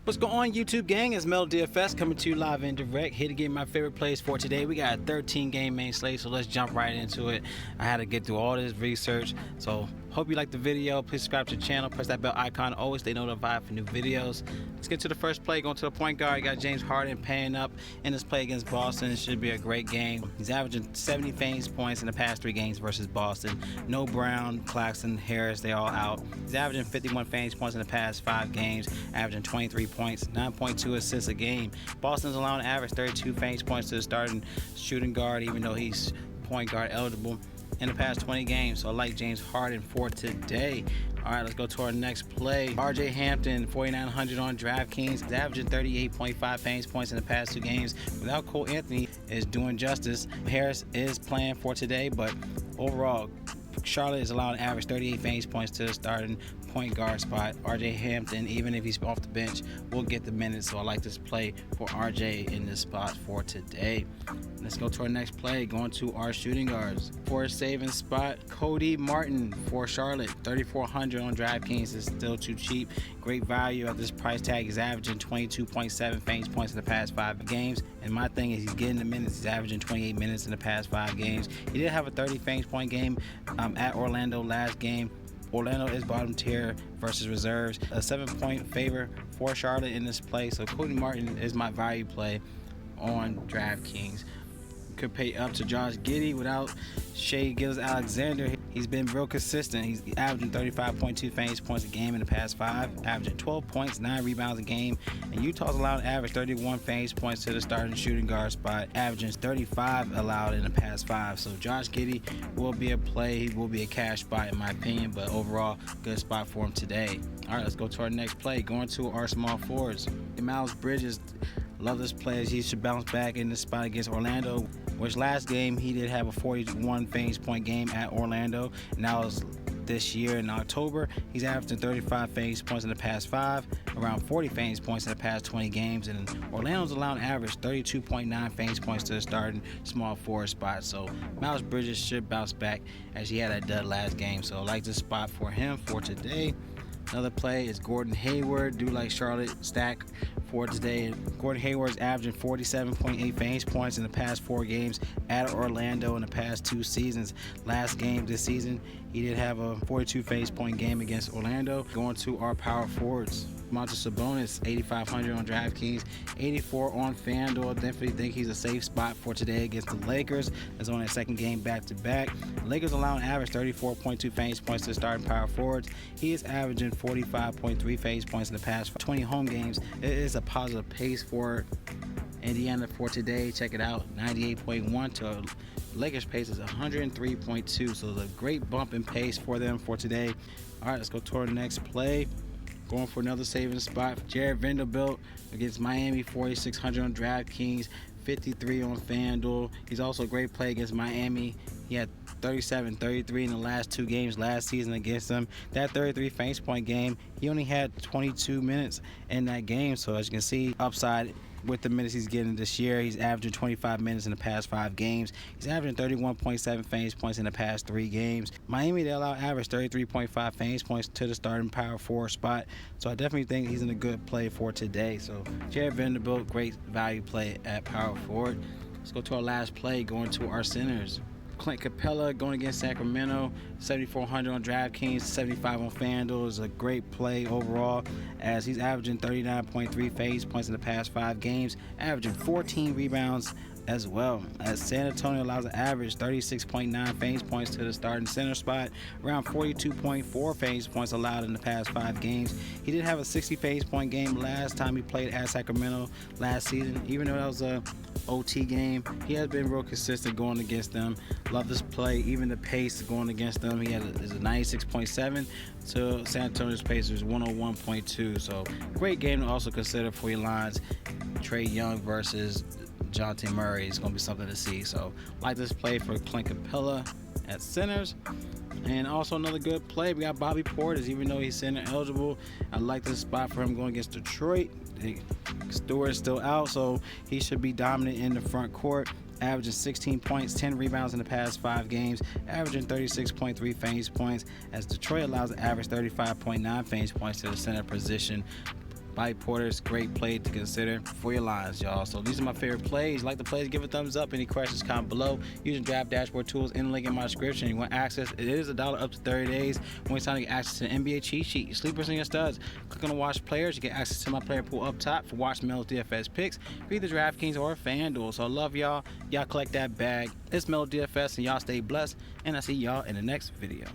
What's going on, YouTube gang? It's Mel DFS coming to you live and direct, here to get my favorite plays for today. We got a 13 game main slate, so let's jump right into it. I had to get through all this research, so hope you like the video. Please subscribe to the channel, press that bell icon, always stay notified for new videos. Let's get to the first play. Going to the point guard, you got James Harden paying up in this play against Boston. It should be a great game. He's averaging 70 fantasy points in the past 3 games versus Boston. No Brown, Claxton, Harris, they all out. He's averaging 51 fantasy points in the past 5 games, averaging 23 points, 9.2 assists a game. Boston's allowing average 32 fantasy points to the starting shooting guard, even though he's point guard eligible in the past 20 games. So I like James Harden for today. All right, let's go to our next play. RJ Hampton, 4,900 on DraftKings. He's averaging 38.5 fantasy points in the past 2 games. Without Cole Anthony is doing justice. Harris is playing for today, but overall, Charlotte is allowing average 38 fantasy points to the starting point guard spot. RJ Hampton, even if he's off the bench, will get the minutes. So I like this play for RJ in this spot for today. Let's go to our next play, going to our shooting guards. For a saving spot, Cody Martin for Charlotte, 3,400 on DraftKings is still too cheap. Great value at this price tag. He's averaging 22.7 fantasy points in the past 5 games. And my thing is he's getting the minutes. He's averaging 28 minutes in the past 5 games. He did have a 30 fantasy point game at Orlando last game. Orlando is bottom tier versus reserves. A 7-point favor for Charlotte in this play. So Cody Martin is my value play on DraftKings. Could pay up to Josh Giddey without Shai Gilgeous-Alexander. He's been real consistent. He's averaging 35.2 fantasy points a game in the past 5, averaging 12 points, 9 rebounds a game. And Utah's allowed average 31 fantasy points to the starting shooting guard spot, averaging 35 allowed in the past 5. So Josh Giddey will be a play. He will be a cash spot in my opinion, but overall, good spot for him today. All right, let's go to our next play. Going to our small forwards. Myles Bridges, love this play as he should bounce back in this spot against Orlando, which last game he did have a 41 fantasy point game at Orlando, and that was this year in October. He's averaging 35 fantasy points in the past 5, around 40 fantasy points in the past 20 games, and Orlando's allowing average 32.9 fantasy points to the starting small forward spot. So Myles Bridges should bounce back as he had that dud last game. So I like this spot for him for today. Another play is Gordon Hayward. Do like Charlotte stack for today. Gordon Hayward's averaging 47.8 fantasy points in the past 4 games at Orlando in the past 2 seasons. Last game this season, he did have a 42 fantasy point game against Orlando. Going to our power forwards. Montes Sabonis, 8,500 on DraftKings, 84 on FanDuel. Definitely think he's a safe spot for today against the Lakers. It's on their second game back-to-back. Lakers allowing average 34.2 fantasy points to starting power forwards. He is averaging 45.3 fantasy points in the past 20 home games. It is a positive pace for Indiana for today. Check it out, 98.1 to Lakers pace is 103.2. So it's a great bump in pace for them for today. All right, let's go to our next play. Going for another saving spot. Jared Vanderbilt against Miami, 4,600 on DraftKings, 53 on FanDuel. He's also a great play against Miami. He had 37, 33 in the last 2 games last season against them. That 33 fantasy point game, he only had 22 minutes in that game. So as you can see, upside with the minutes he's getting this year. He's averaging 25 minutes in the past 5 games. He's averaging 31.7 fantasy points in the past 3 games. Miami, they allow average 33.5 fantasy points to the starting power forward spot. So I definitely think he's in a good play for today. So Jared Vanderbilt, great value play at power forward. Let's go to our last play, going to our centers. Clint Capela going against Sacramento, 7,400 on DraftKings, 75 on FanDuel. Is a great play overall as he's averaging 39.3 fantasy points in the past 5 games, averaging 14 rebounds as well, as San Antonio allows an average 36.9 fantasy points to the starting center spot, around 42.4 fantasy points allowed in the past 5 games. He did have a 60 fantasy point game last time he played at Sacramento last season, even though that was a OT game. He has been real consistent going against them. Love this play, even the pace going against them. He is a 96.7 to San Antonio's pace is 101.2. So great game to also consider for your lines. Trae Young versus Jonte Murray is going to be something to see. So like this play for Clint Capela at centers. And also another good play, we got Bobby Portis, even though he's center eligible. I like this spot for him going against Detroit. Stewart's still out, so he should be dominant in the front court. Averaging 16 points, 10 rebounds in the past 5 games, averaging 36.3 fantasy points, as Detroit allows an average 35.9 fantasy points to the center position by Portis. Great play to consider for your lines, y'all. So these are my favorite plays. Like the plays, give a thumbs up. Any questions, comment below. Using draft dashboard tools in the link in my description. You want access, it is $1 up to 30 days. When it's time to get access to the NBA cheat sheet, your sleepers and your studs. Click on the watch players. You get access to my player pool up top for watch Melo's DFS picks for either DraftKings or FanDuel. So I love y'all. Y'all collect that bag. It's Melo DFS, and y'all stay blessed. And I'll see y'all in the next video.